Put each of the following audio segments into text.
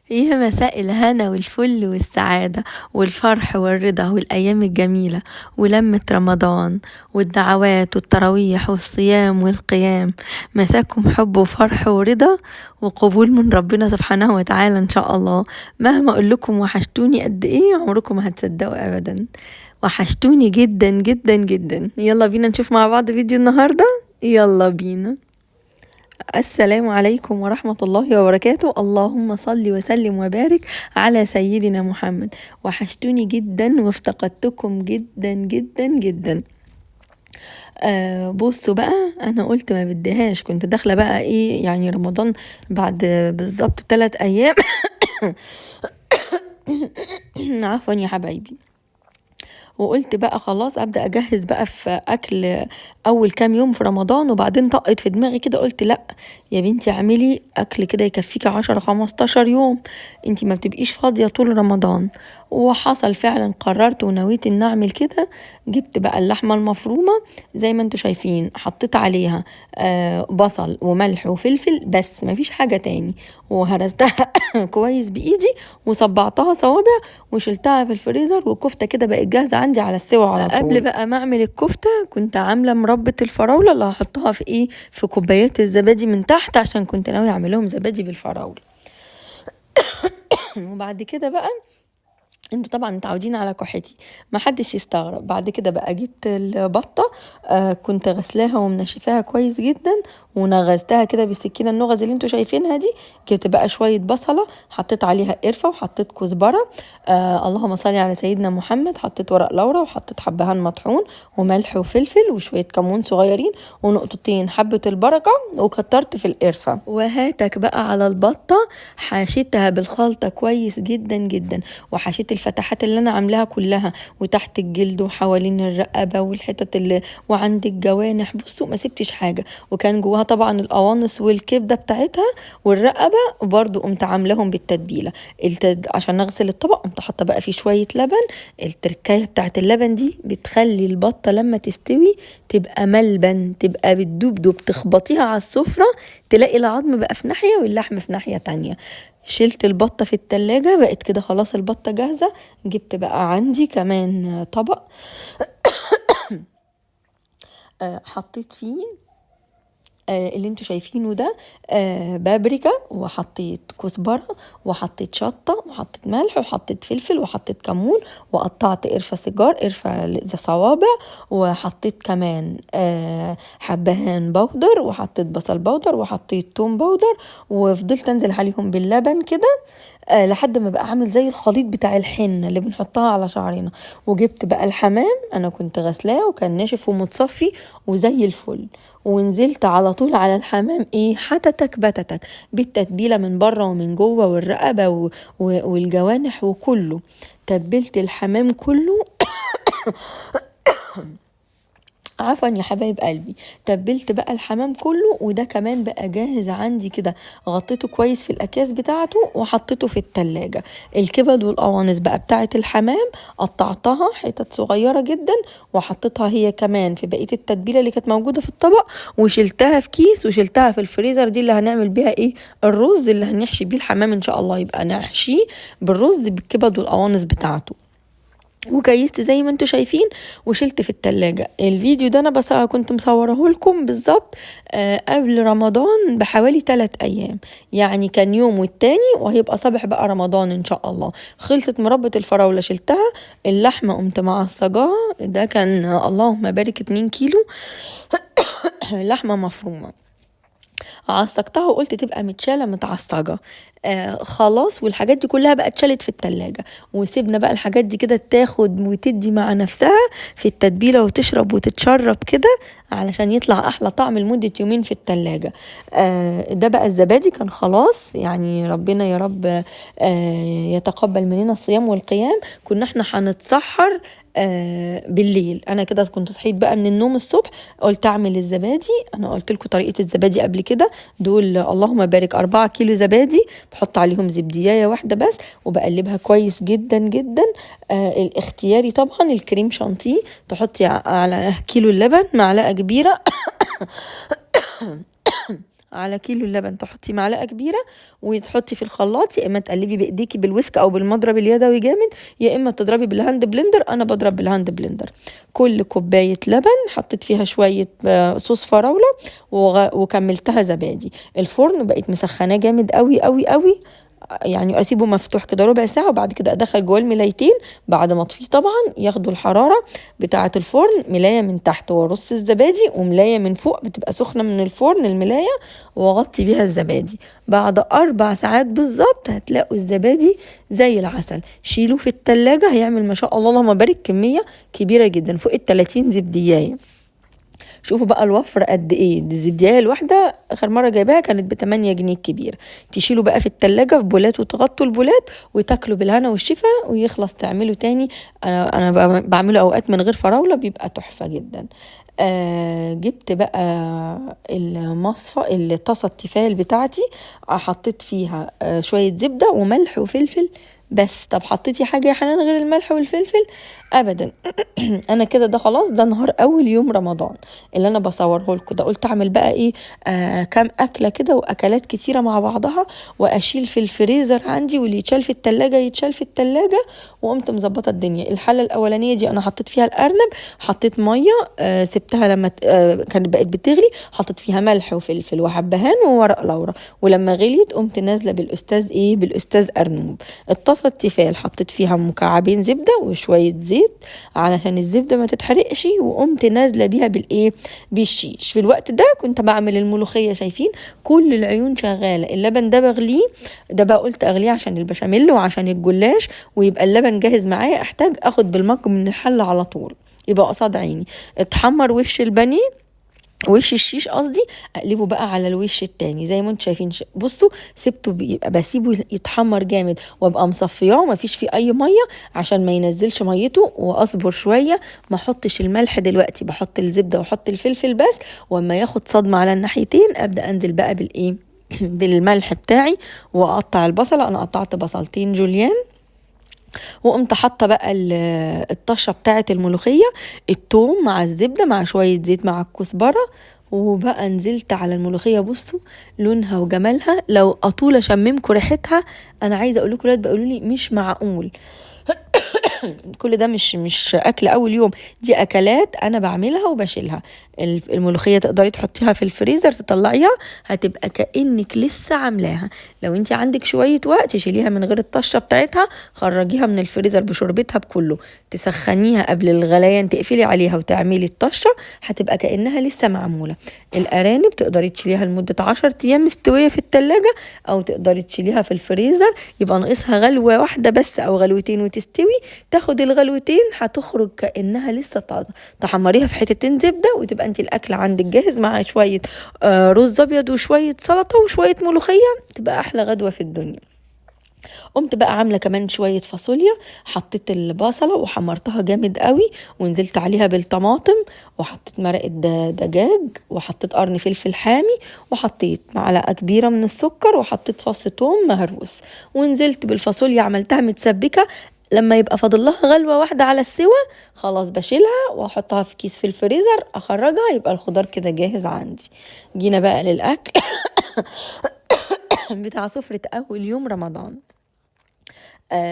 يا مساء الهنا والفل والسعادة والفرح والرضا والأيام الجميلة ولمة رمضان والدعوات والتراويح والصيام والقيام. مساكم حب وفرح ورضا وقبول من ربنا سبحانه وتعالى إن شاء الله. مهما أقول لكم وحشتوني قد إيه عمركم ما هتصدقوا أبدا. وحشتوني جدا جدا جدا. يلا بينا نشوف مع بعض فيديو النهاردة. يلا بينا. السلام عليكم ورحمة الله وبركاته. اللهم صل وسلم وبارك على سيدنا محمد. وحشتوني جدا وافتقدتكم جدا جدا جدا. بصوا بقى، انا قلت ما بديهاش، كنت داخله بقى ايه يعني رمضان بعد بالظبط 3 ايام. عفوا يا حبايبي. وقلت بقى خلاص ابدا اجهز بقى في اكل اول كام يوم في رمضان، وبعدين طقت في دماغي كده قلت لا يا بنتي اعملي اكل كده يكفيكي 10-15 يوم، انتي ما بتبقيش فاضيه طول رمضان. وحصل فعلا، قررت ونويت ان اعمل كده. جبت بقى اللحمه المفرومه زي ما انتوا شايفين، حطيت عليها بصل وملح وفلفل بس، مفيش حاجه تاني. وهرستها كويس بايدي وصبعتها صوابع وشلتها في الفريزر، والكفته كده بقت جاهزه عندي على السوا على طول. قبل بقى ما اعمل الكفته كنت عامله مربى الفراوله اللي هحطها في ايه، في كوبايات الزبادي من تحت، عشان كنت ناويه اعمل لهم زبادي بالفراوله. وبعد كده بقى انتوا طبعا متعودين على كحتي، ما حدش يستغرب. بعد كده بقى جبت البطه، كنت غسلاها ومنشفاها كويس جدا، ونغزتها كده بالسكينه النغز اللي انتوا شايفينها دي. جبت بقى شويه بصله، حطيت عليها قرفه وحطيت كزبره، اللهم صل على سيدنا محمد، حطيت ورق لورا وحطيت حبهان مطحون وملح وفلفل وشويه كمون صغيرين ونقطتين حبه البركه، وكترت في القرفه. وهاتك بقى على البطه، حشيتها بالخلطه كويس جدا جدا، وحشيت الفتحات اللي انا عاملاها كلها، وتحت الجلد وحوالين الرقبه والحتت اللي وعند الجوانح، بصوا ما سبتش حاجه. وكان جواها طبعا القوانص والكبده بتاعتها والرقبه، وبرده قمت عاملاهم بالتتبيله. عشان اغسل الطبق قمت حاطه بقى فيه شويه لبن. التركايه بتاعت اللبن دي بتخلي البطه لما تستوي تبقى ملبن، تبقى بتدوب تخبطيها على السفره تلاقي العظم بقى في ناحيه واللحم في ناحيه تانية. شلت البطة في التلاجة، بقت كده خلاص البطة جاهزة. جبت بقى عندي كمان طبق، حطيت فيه اللي انتوا شايفينه ده، بابريكا، وحطيت كزبرة، وحطيت شطة، وحطيت ملح، وحطيت فلفل، وحطيت كمون، وقطعت قرفة سيجار، قرفة صوابع، وحطيت كمان حبهان بودر، وحطيت بصل بودر، وحطيت توم بودر، وفضلت انزل عليهم باللبن كده لحد ما بقى عامل زي الخليط بتاع الحنة اللي بنحطها على شعرنا. وجبت بقى الحمام، انا كنت غسلاه وكان ناشف ومتصفي وزي الفل، ونزلت على طول على الحمام، ايه حتتك بتتك بالتتبيلة من بره ومن جوه والرقبة والجوانح وكله. تبلت الحمام كله. عفوا يا حبايب قلبي. تبلت بقى الحمام كله، وده كمان بقى جاهز عندي كده، غطيته كويس في الاكياس بتاعته وحطيته في التلاجة. الكبد والقوانص بقى بتاعه الحمام قطعتها حتت صغيرة جدا، وحطيتها هي كمان في بقية التتبيلة اللي كانت موجودة في الطبق، وشلتها في كيس وشلتها في الفريزر. دي اللي هنعمل بيها ايه، الرز اللي هنحشي بيه الحمام ان شاء الله، يبقى نحشيه بالرز بالكبد والقوانص بتاعته. وكيست زي ما انتوا شايفين وشلت في التلاجة. الفيديو ده انا بس كنت مصوره لكم بالظبط قبل رمضان بحوالي 3 ايام، يعني كان يوم والتاني، وهيبقى صبح بقى رمضان ان شاء الله. خلصت مربى الفراولة شلتها، اللحمة قمت معصجاها، ده كان اللهم بارك 2 كيلو لحمة مفرومة. عصقتها وقلت تبقى متشالة متعصجة خلاص. والحاجات دي كلها بقى اتشالت في التلاجة، وسيبنا بقى الحاجات دي كده تاخد وتدي مع نفسها في التتبيلة وتشرب وتتشرب كده علشان يطلع احلى طعم لمدة يومين في التلاجة. ده بقى الزبادي كان خلاص، يعني ربنا يا رب يتقبل مننا الصيام والقيام. كنا احنا هنتسحر بالليل. انا كده كنت صحيت بقى من النوم الصبح، قلت اعمل الزبادي. انا قلت لكم طريقة الزبادي قبل كده، دول اللهم بارك 4 كيلو زبادي، بحط عليهم زبدية واحدة بس، وبقلبها كويس جدا جدا. الاختياري طبعا الكريم شانتيه، تحطي على كيلو اللبن معلقة كبيرة على كيلو اللبن تحطي معلقة كبيرة وتحطي في الخلاط، يا اما تقلبي بايديكي بالويسك او بالمضرب اليدوي جامد، يا اما تضربي بالهاند بلندر، انا بضرب بالهاند بلندر. كل كوباية لبن حطيت فيها شوية صوص فراولة وكملتها زبادي. الفرن بقيت مسخناه جامد قوي قوي قوي، يعني اسيبه مفتوح كده ربع ساعه، وبعد كده ادخل جواه الملايتين بعد ما اطفيه طبعا ياخدوا الحراره بتاعه الفرن، ملايه من تحت وارص الزبادي، وملايه من فوق بتبقى سخنه من الفرن الملايه، واغطي بيها الزبادي. بعد 4 ساعات بالظبط هتلاقوا الزبادي زي العسل. شيلوه في التلاجة، هيعمل ما شاء الله اللهم بارك كميه كبيره جدا، فوق ال30 زبدية. شوفوا بقى الوفر قد ايه. دي الزبدية الواحدة اخر مرة جايباها كانت ب8 جنيه الكبيرة. تشيلوا بقى في التلاجة في بولات وتغطوا البولات وتاكلوا بالهنا والشفا، ويخلص تعملوا تاني. انا بعمله اوقات من غير فراولة، بيبقى تحفة جدا. جبت بقى الطاسة التيفال بتاعتي، حطيت فيها شوية زبدة وملح وفلفل بس. طب حطيتي حاجة يا حنان غير الملح والفلفل؟ ابدا. انا كده ده خلاص، ده نهار اول يوم رمضان اللي انا بصوره لكم ده. قلت اعمل بقى ايه، كام اكله كده واكلات كتيره مع بعضها، واشيل في الفريزر عندي، واللي يتشال في التلاجة يتشال في التلاجة. وقمت مظبطه الدنيا. الحله الاولانيه دي انا حطيت فيها الارنب، حطيت ميه، سبتها لما كانت بقت بتغلي، حطيت فيها ملح وفلفل وحبهان وورق لورا، ولما غليت قمت نازله بالاستاذ ارنوب. الطاسه التيفال حطيت فيها مكعبين زبده وشويه زيت علشان الزبده ما تتحرقش، وقمت نازله بيها بالشيش. في الوقت ده كنت بعمل الملوخيه، شايفين كل العيون شغاله. اللبن ده بغليه، ده بقى قلت اغليه عشان البشاميل وعشان الجلاش، ويبقى اللبن جاهز معايا، احتاج اخد بالمج من الحله على طول، يبقى قصاد عيني. اتحمر وش البانيه، وش الشيش قصدي، اقلبه بقى على الوش التاني زي ما انتم شايفين. بصوا سبته بيبقى بسيبه يتحمر جامد، وابقى مصفياه ومفيش فيه اي ميه عشان ما ينزلش ميته، واصبر شويه. ما احطش الملح دلوقتي، بحط الزبده واحط الفلفل بس، واما ياخد صدمه على الناحيتين ابدا انزل بقى بالايه بالملح بتاعي، واقطع البصله. انا قطعت بصلتين جوليان، وقمت حاطه بقى الطشه بتاعه الملوخيه، التوم مع الزبده مع شويه زيت مع الكزبره، وبقى نزلت على الملوخيه. بصوا لونها وجمالها، لو اطول اشممكم ريحتها. انا عايزه اقول لكم ولاد بيقولوا لي مش معقول كل ده مش اكل اول يوم، دي اكلات انا بعملها وبشيلها. الملوخيه تقدري تحطيها في الفريزر تطلعيها، هتبقى كانك لسه عاملاها. لو انت عندك شويه وقت تشيليها من غير الطشه بتاعتها، خرجيها من الفريزر بشوربتها بكله، تسخنيها قبل الغليان، تقفلي عليها وتعملي الطشه، هتبقى كانها لسه معموله. الارانب تقدري تشيليها لمده 10 ايام مستويه في التلاجة، او تقدري تشيليها في الفريزر يبقى ناقصها غلوه واحده بس او غلوتين وتستوي. تاخد الغلوتين هتخرج كأنها لسه طازة. تحمريها في حتتين زبدة، وتبقى انت الأكل عندك جاهز مع شوية رز أبيض وشوية سلطة وشوية ملوخية، تبقى أحلى غدوة في الدنيا. قمت بقى عامله كمان شويه فاصوليا، حطيت البصله وحمرتها جامد قوي، ونزلت عليها بالطماطم، وحطيت مرقه دجاج، وحطيت قرن فلفل حامي، وحطيت معلقه كبيره من السكر، وحطيت فص ثوم مهروس، ونزلت بالفاصوليا عملتها متسبكه. لما يبقى فاضل لها غلوه واحده على السوا، خلاص بشيلها واحطها في كيس في الفريزر، اخرجها يبقى الخضار كده جاهز عندي. جينا بقى للاكل بتاع سفرة اول يوم رمضان.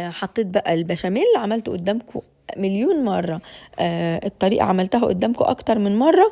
حطيت بقى البشاميل، عملته قدامكم مليون مرة. الطريقة عملتها قدامكم أكتر من مرة.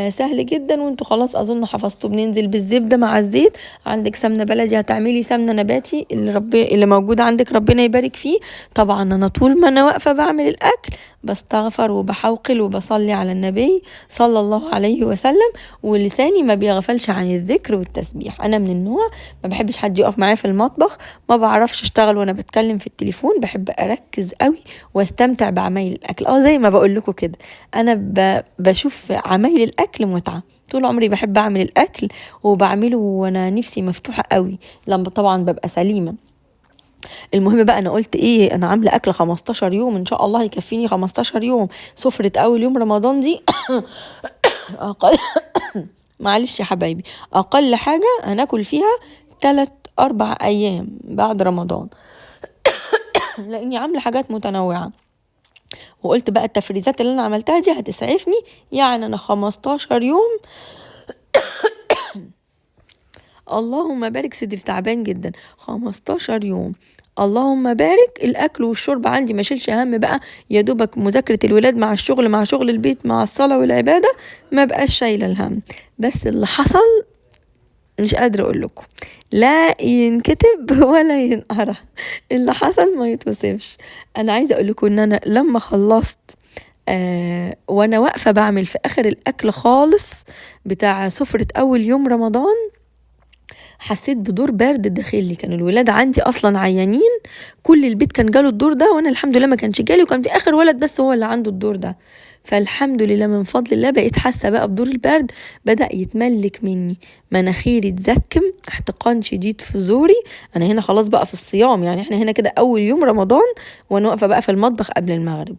سهل جدا، وانتوا خلاص أظن حفظتوا. بننزل بالزبدة مع الزيت، عندك سمنة بلدي هتعملي سمنة نباتي، اللي موجود عندك ربنا يبارك فيه. طبعا أنا طول ما أنا واقفة بعمل الأكل بستغفر وبحوقل وبصلي على النبي صلى الله عليه وسلم، ولساني ما بيغفلش عن الذكر والتسبيح. أنا من النوع ما بحبش حد يقف معايا في المطبخ، ما بعرفش اشتغل وانا بتكلم في التليفون، بحب اركز قوي واستمتع بعمايل الاكل. زي ما بقول لكم كده، انا بشوف عمايل الاكل متعه. طول عمري بحب اعمل الاكل، وبعمله وانا نفسي مفتوحه قوي لما طبعا ببقى سليمه. المهم بقى، انا قلت ايه، انا عامله اكل 15 يوم ان شاء الله يكفيني 15 يوم. سفره اول يوم رمضان دي اقل معلش يا حبايبي، اقل حاجه هناكل فيها 3-4 أيام بعد رمضان لاني عامله حاجات متنوعه. وقلت بقى التفريزات اللي انا عملتها دي هتسعفني، يعني انا 15 يوم اللهم بارك، صدري تعبان جدا 15 يوم. اللهم بارك، الاكل والشرب عندي ما شيلش هم بقى، يا دوبك مذاكره الولاد مع الشغل مع شغل البيت مع الصلاه والعباده، ما بقاش شايله الهم. بس اللي حصل مش قادرة اقول لكم، لا ينكتب ولا ينقرا، اللي حصل ما يتوصفش. انا عايزة اقول لكم ان انا لما خلصت وانا واقفة بعمل في اخر الاكل خالص بتاع سفرة اول يوم رمضان، حسيت بدور برد داخلي. كان الولاد عندي اصلا عيانين، كل البيت كان جاله الدور ده، وانا الحمد لله ما كانش جالي، وكان في اخر ولد بس هو اللي عنده الدور ده. فالحمد لله من فضل الله بقيت حاسه بقى بدور البرد، بدأ يتملك مني، مناخيري تزكم، احتقان شديد في زوري. انا هنا خلاص بقى في الصيام، يعني احنا هنا كده اول يوم رمضان وانا واقفه بقى في المطبخ قبل المغرب.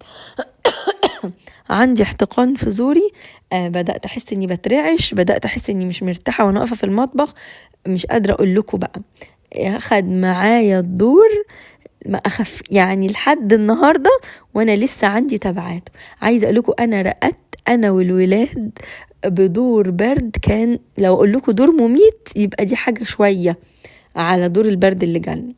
عندي احتقان في زوري، بدأت أحس إني بترعش، بدأت أحس إني مش مرتاحة وأنا واقفة في المطبخ. مش قادرة أقول لكم بقى، أخد معايا الدور ما أخف يعني لحد النهاردة، وأنا لسه عندي تبعات. عايزة أقول لكم أنا رقدت أنا والولاد بدور برد، كان لو أقول لكم دور مميت يبقى دي حاجة شوية على دور البرد اللي جالنا.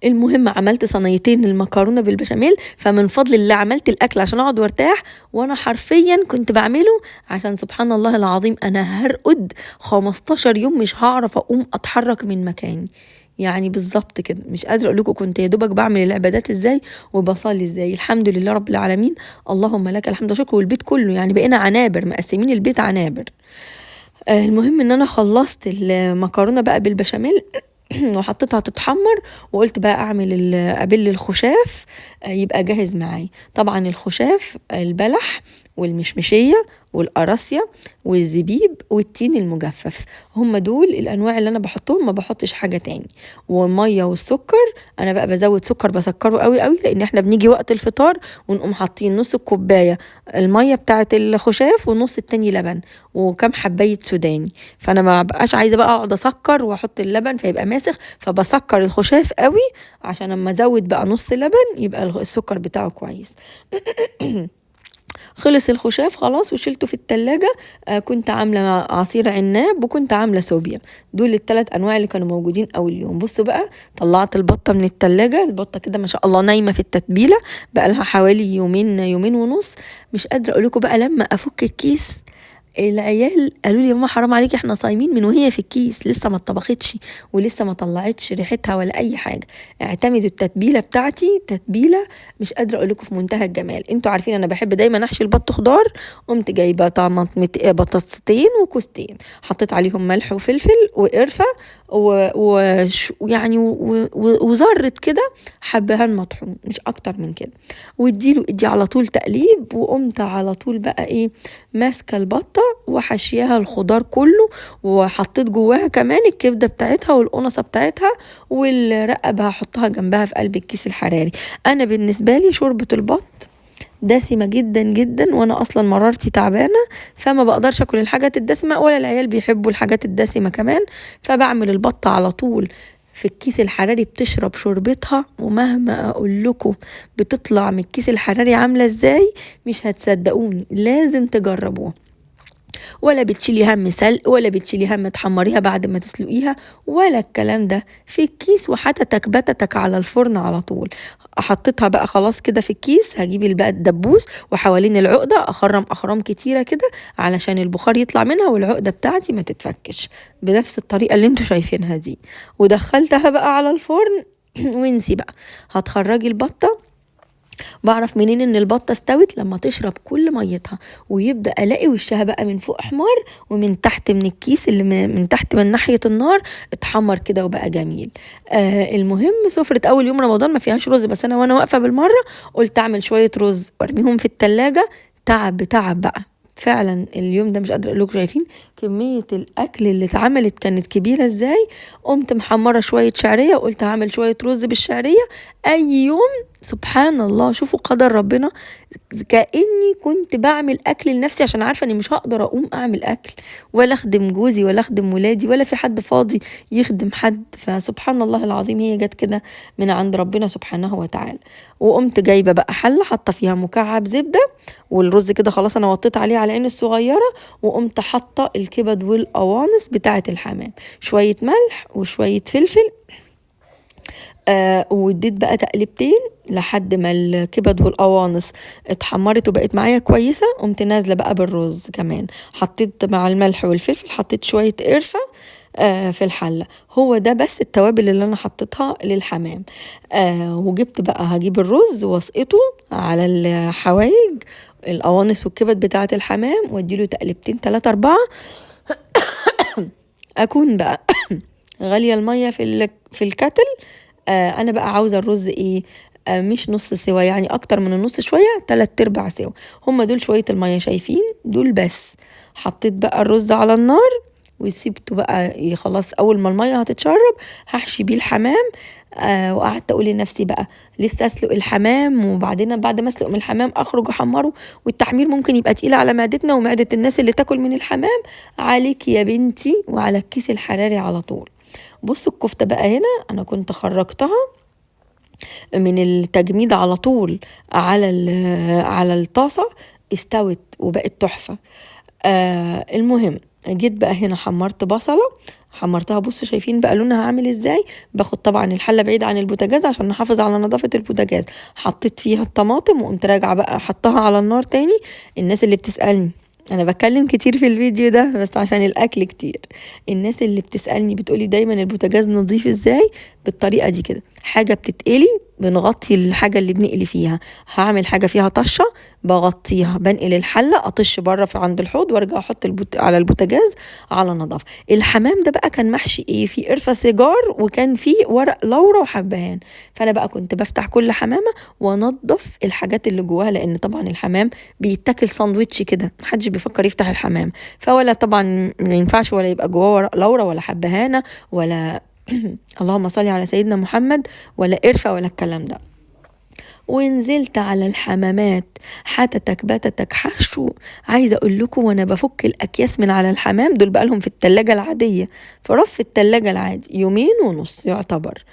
المهم عملت صينيتين المكرونه بالبشاميل، فمن فضل الله عملت الاكل عشان اقعد وارتاح، وانا حرفيا كنت بعمله عشان سبحان الله العظيم انا هرقد 15 يوم مش هعرف اقوم اتحرك من مكاني. يعني بالظبط كده، مش قادره اقول لكم كنت يا دوبك بعمل العبادات ازاي وبصلي ازاي. الحمد لله رب العالمين، اللهم لك الحمد والشكر، والبيت كله يعني بقينا عنابر، مقسمين البيت عنابر. المهم ان انا خلصت المكرونه بقى بالبشاميل وحطيتها تتحمر، وقلت بقى اعمل ابل الخشاف يبقى جاهز معايا. طبعا الخشاف البلح والمشمشية والقراصية والزبيب والتين المجفف، هم دول الانواع اللي انا بحطهم، ما بحطش حاجة تاني. والمية والسكر، انا بقى بزود سكر بسكره قوي قوي، لان احنا بنيجي وقت الفطار ونقوم حاطين نص الكوباية المية بتاعة الخشاف ونص التاني لبن وكم حباية سوداني، فانا ما بقاش عايزة بقى اقعد اسكر واحط اللبن فيبقى ماسخ، فبسكر الخشاف قوي عشان اما ازود بقى نص لبن يبقى السكر بتاعه كويس. خلص الخشاف خلاص وشلته في التلاجة. كنت عاملة عصير عناب وكنت عاملة سوبيا، دول الثلاث أنواع اللي كانوا موجودين أول يوم. بصوا بقى، طلعت البطة من التلاجة، البطة كده ما شاء الله نايمة في التتبيلة بقى لها حوالي يومين يومين ونص. مش قادرة أقول لكم بقى لما أفك الكيس العيال قالوا لي يا ماما حرام عليكي احنا صايمين من وهي في الكيس لسه ما اتطبختش ولسه ما طلعتش ريحتها ولا اي حاجه. اعتمدوا التتبيله بتاعتي تتبيله مش قادره اقول لكم في منتهى الجمال. انتوا عارفين انا بحب دايما احشي البط خضار، قمت جايبه بطاطستين وكوستين، حطيت عليهم ملح وفلفل وقرفه ويعني وذره كده حبهان مطحون، مش اكتر من كده، ادي على طول تقليب. وقمت على طول بقى ايه ماسكه البطه وحشياها الخضار كله، وحطيت جواها كمان الكبده بتاعتها والقنصه بتاعتها، والرقبه هحطها جنبها في قلب الكيس الحراري. انا بالنسبه لي شوربه البط دسمه جدا جدا، وانا اصلا مرارتي تعبانه فما بقدرش اكل الحاجات الدسمه، ولا العيال بيحبوا الحاجات الدسمه كمان، فبعمل البطه على طول في الكيس الحراري بتشرب شوربتها. ومهما اقول لكم بتطلع من الكيس الحراري عامله ازاي مش هتصدقوني، لازم تجربوها. ولا بتشيلي هم سلق، ولا بتشيلي هم تحمريها بعد ما تسلقيها، ولا الكلام ده، في الكيس وحتى تكبتتك على الفرن على طول. حطيتها بقى خلاص كده في الكيس، هجيب بقى الدبوس وحوالين العقدة اخرم اخرام كتيرة كده علشان البخار يطلع منها والعقدة بتاعتي ما تتفكش بنفس الطريقة اللي انتوا شايفينها دي. ودخلتها بقى على الفرن وانسي بقى. هتخرجي البطة، بعرف منين ان البطه استوت لما تشرب كل ميتها، ويبدا الاقي وشها بقى من فوق احمر، ومن تحت من الكيس اللي من تحت من ناحيه النار اتحمر كده وبقى جميل. المهم سفره اول يوم رمضان ما فيهاش رز، بس انا وانا واقفه بالمره قلت اعمل شويه رز وارميهم في التلاجة. تعب بقى فعلا اليوم ده، مش قادره اقول لكم شايفين كميه الاكل اللي اتعملت كانت كبيره ازاي. قمت محمره شويه شعريه وقلت هعمل شويه رز بالشعريه. اي يوم سبحان الله، شوفوا قدر ربنا، كأني كنت بعمل أكل لنفسي عشان عارفة أني مش هقدر أقوم أعمل أكل ولا أخدم جوزي ولا أخدم ولادي ولا في حد فاضي يخدم حد. فسبحان الله العظيم هي جت كده من عند ربنا سبحانه وتعالى. وقمت جايبة بقى حلة حاطة فيها مكعب زبدة، والرز كده خلاص أنا وطيت عليه على العين الصغيرة، وقمت حاطة الكبد والقوانص بتاعة الحمام، شوية ملح وشوية فلفل. واديت بقى تقلبتين لحد ما الكبد والقوانص اتحمرت وبقت معايا كويسة. قمت نازلة بقى بالرز كمان، حطيت مع الملح والفلفل حطيت شوية قرفة في الحلة. هو ده بس التوابل اللي انا حطيتها للحمام. وجبت بقى هجيب الرز واسقطه على الحوايج القوانص والكبد بتاعة الحمام، واديله تقلبتين 3-4. اكون بقى غالية المية في الكتل. انا بقى عاوزة الرز ايه، مش نص سوا، يعني اكتر من النص شوية، 3/4 سوا. هما دول شوية المية، شايفين دول بس. حطيت بقى الرز على النار وسيبته بقى خلاص. اول ما المية هتتشرب هحشي بيه الحمام. وقعدت اقول لنفسي بقى لسه اسلق الحمام، وبعدين بعد ما اسلق من الحمام اخرج احمره، والتحمير ممكن يبقى تقيل على معدتنا ومعدة الناس اللي تاكل من الحمام. عليك يا بنتي وعلى الكيس الحراري على طول. بصوا الكفتة بقى هنا انا كنت خرجتها من التجميد على طول على الطاسة، استوت وبقت تحفة. المهم جيت بقى هنا حمرت بصلة، حمرتها. بصوا شايفين بقى لونها عامل ازاي. باخد طبعا الحلة بعيد عن البوتاجاز عشان نحافظ على نظافة البوتاجاز. حطيت فيها الطماطم وقمت راجعة بقى حطها على النار تاني. الناس اللي بتسألني، انا بتكلم كتير في الفيديو ده بس عشان الاكل كتير. الناس اللي بتسألني بتقولي دايما البوتاجاز نظيف ازاي، بالطريقة دي كده. حاجة بتتقلي بنغطي الحاجة اللي بنقلي فيها. هعمل حاجة فيها طشة بغطيها، بنقل الحلة اطش بره في عند الحوض وارجع احط على البوتاجاز على نظافة. الحمام ده بقى كان محشي ايه، في قرفة سيجار وكان في ورق لورا وحبهان. فانا بقى كنت بفتح كل حمامة وانضف الحاجات اللي جواها، لان طبعا الحمام بيتاكل ساندويتش كده، محدش بيفكر يفتح الحمام. فولا طبعا ما ينفعش ولا يبقى جواه ورق لورا ولا حبهانة ولا اللهم صل على سيدنا محمد، ولا قرفة ولا الكلام ده. ونزلت على الحمامات حتتك بتتك حشو. عايزة اقول لكم وانا بفك الاكياس من على الحمام، دول بقى لهم في التلاجة العادية، في رف التلاجة العادي 2.5 يوم يعتبر،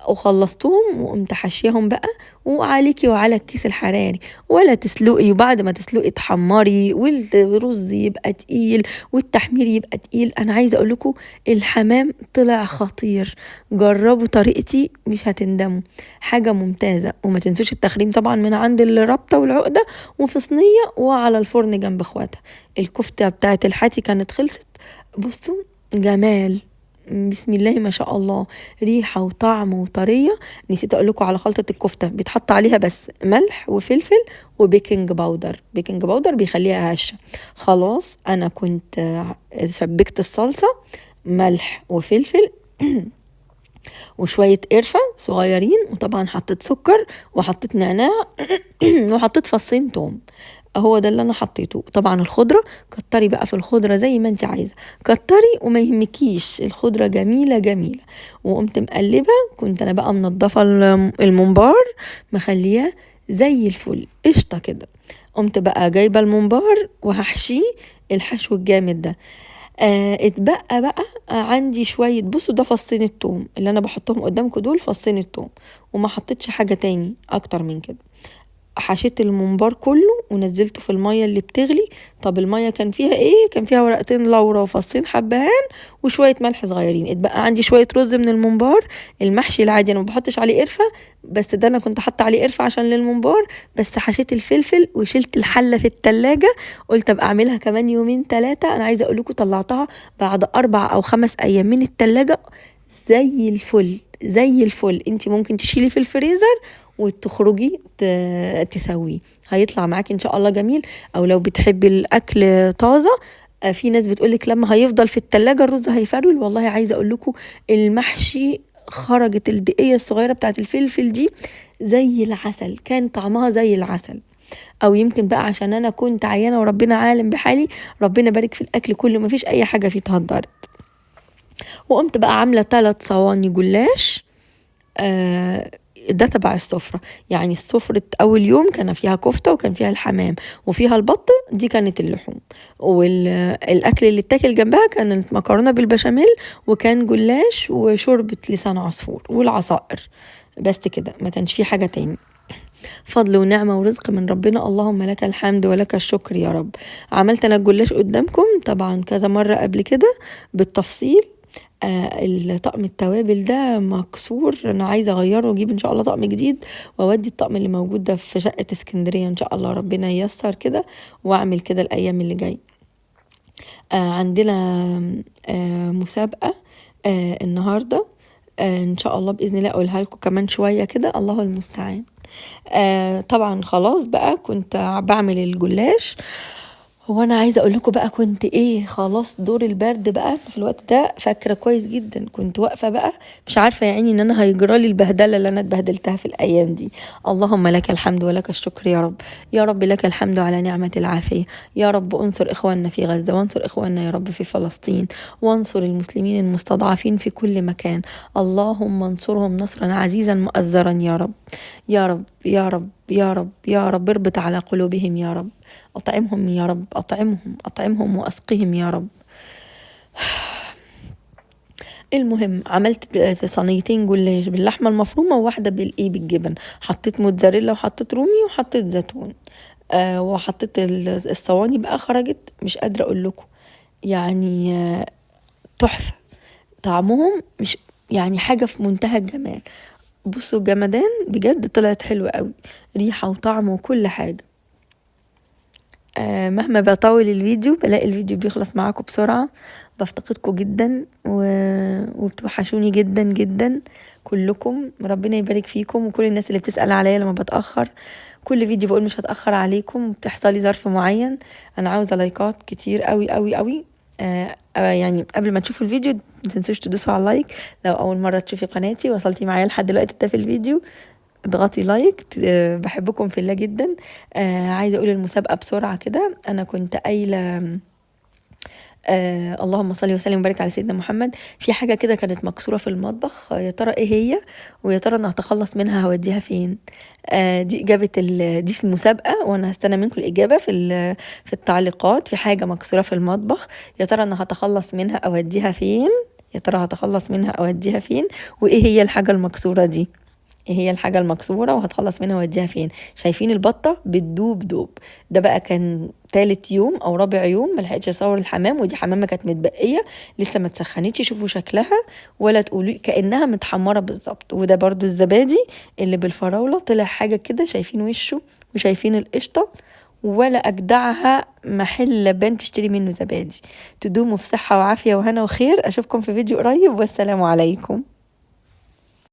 وخلصتهم وقمت حاشيهم بقى. وعليكي وعلى الكيس الحراري، ولا تسلقي وبعد ما تسلقي تحمري والرز يبقى تقيل والتحمير يبقى تقيل. انا عايزه اقول لكم الحمام طلع خطير، جربوا طريقتي مش هتندموا، حاجه ممتازه. وما تنسوش التخريم طبعا من عند الرابطه والعقده، وفي صينيه وعلى الفرن جنب اخواتها. الكفته بتاعت الحاتي كانت خلصت. بصوا جمال، بسم الله ما شاء الله، ريحة وطعم وطرية. نسيت اقول لكم على خلطة الكفتة، بيتحط عليها بس ملح وفلفل وبيكنج باودر. بيكنج باودر بيخليها هشة. خلاص انا كنت سبكت الصلصة، ملح وفلفل وشوية قرفة صغيرين، وطبعا حطيت سكر وحطيت نعناع وحطيت فصين توم. هو ده اللي انا حطيته. طبعا الخضرة كتري بقى في الخضرة زي ما انت عايزة، كتري وما يهمكيش، الخضرة جميلة جميلة. وقمت مقلبة، كنت انا بقى منضفة الممبار مخلياه زي الفل قشطة كده. قمت بقى جايبة الممبار وهحشيه الحشو الجامد ده. اتبقى بقى عندي شوية، بصوا ده فصين التوم اللي انا بحطهم قدامكم، دول فصين التوم، وما حطيتش حاجة تاني اكتر من كده. حشيت الممبار كله ونزلته في المية اللي بتغلي. طب المية كان فيها ايه، كان فيها ورقتين لورا وفصين حبهان وشوية ملح صغيرين. اتبقى عندي شوية رز من الممبار المحشي العادي، انا ما بحطش عليه قرفة، بس ده انا كنت حاطه عليه قرفة عشان للممبار بس. حشيت الفلفل وشلت الحلة في التلاجة، قلت ابقى اعملها كمان 2-3. انا عايزة اقول لكم طلعتها بعد 4 أو 5 أيام من التلاجة زي الفل زي الفل. انت ممكن تشيلي في الفريزر وتخرجي تسويه، هيطلع معاكي ان شاء الله جميل. او لو بتحبي الاكل طازه، في ناس بتقولك لما هيفضل في التلاجة الرز هيفرول. والله عايزه اقول لكم المحشي خرجت الدقيه الصغيره بتاعت الفلفل دي زي العسل، كان طعمها زي العسل. او يمكن بقى عشان انا كنت عيانه وربنا عالم بحالي، ربنا بارك في الاكل كله، مفيش اي حاجه فيه اتهدرت. وقمت بقى عامله 3 صواني جلاش. ده تبع السفرة، يعني السفرة أول يوم كان فيها كفتة وكان فيها الحمام وفيها البط، دي كانت اللحوم. والأكل اللي اتاكل جنبها كانت مكرونة بالبشاميل وكان جلاش وشوربة لسان عصفور والعصائر، بس كده ما كانش فيه حاجة تاني. فضل ونعمة ورزق من ربنا، اللهم لك الحمد ولك الشكر يا رب. عملت انا الجلاش قدامكم طبعا كذا مرة قبل كده بالتفصيل. الطقم التوابل ده مكسور، انا عايزه اغيره واجيب ان شاء الله طقم جديد، واودي الطقم اللي موجود ده في شقه اسكندريه ان شاء الله، ربنا ييسر كده واعمل كده الايام اللي جايه. عندنا مسابقه النهارده، ان شاء الله باذن الله اقولها لكم كمان شويه كده، الله المستعان. طبعا خلاص بقى كنت بعمل الجلاش. هو انا عايزه اقول لكم بقى كنت ايه، خلاص دور البرد بقى في الوقت ده، فاكره كويس جدا كنت واقفه بقى مش عارفه يا عيني ان انا هيجرالي البهدله اللي انا اتبهدلتها في الايام دي. اللهم لك الحمد ولك الشكر يا رب. يا رب لك الحمد على نعمه العافيه. يا رب انصر اخواننا في غزه، وانصر اخواننا يا رب في فلسطين، وانصر المسلمين المستضعفين في كل مكان. اللهم انصرهم نصرا عزيزا مؤزرا يا رب. يا رب يا رب يا رب يا رب اربط على قلوبهم يا رب. أطعمهم يا رب، أطعمهم وأسقهم يا رب. المهم عملت صينيتين جلاش باللحمة المفرومة، وواحدة بالجبن. حطيت موتزاريلا وحطيت رومي وحطيت زيتون. وحطيت الصواني بقى خرجت مش قادرة أقول لكم يعني تحفة. طعمهم مش يعني حاجة في منتهى الجمال. بصوا الجمدان بجد، طلعت حلوة قوي، ريحة وطعم وكل حاجة. مهما بطول الفيديو بلاقي الفيديو بيخلص معاكم بسرعة. بفتقدكم جدا وبتوحشوني جدا جدا كلكم. ربنا يبارك فيكم، وكل الناس اللي بتسأل عليا لما بتأخر. كل فيديو بقول مش هتأخر عليكم، بتحصلي ظرف معين. انا عاوزة لايكات كتير قوي قوي قوي. يعني قبل ما تشوفوا الفيديو متنسوش تدوسوا على اللايك. لو اول مرة تشوفي قناتي وصلتي معايا لحد دلوقتي ده في الفيديو، اضغطي لايك. بحبكم في الله جدا. عايزه اقول المسابقه بسرعه كده. انا كنت قايله اللهم صل وسلم وبارك على سيدنا محمد. في حاجه كده كانت مكسوره في المطبخ، يا ترى ايه هي، ويا ترى انا هتخلص منها هوديها فين. دي اجابه دي المسابقه، وانا هستنى منكم الاجابه في التعليقات. في حاجه مكسوره في المطبخ، يا ترى انا هتخلص منها اوديها فين، يا ترى هتخلص منها اوديها فين، وايه هي الحاجه المكسوره دي، ايه هي الحاجة المكسورة وهتخلص منها واديها فين. شايفين البطة بتدوب دوب. ده بقى كان تالت يوم او رابع يوم ملحقتش اصور الحمام، ودي حمامة كانت متبقية لسه ما تسخنتش. شوفوا شكلها ولا تقولوا كأنها متحمرة بالظبط. وده برضو الزبادي اللي بالفراولة، طلع حاجة كده، شايفين وشه وشايفين القشطة، ولا أجدعها محل لبان تشتري منه زبادي. تدوموا في صحة وعافية وهنا وخير. أشوفكم في فيديو قريب، والسلام عليكم.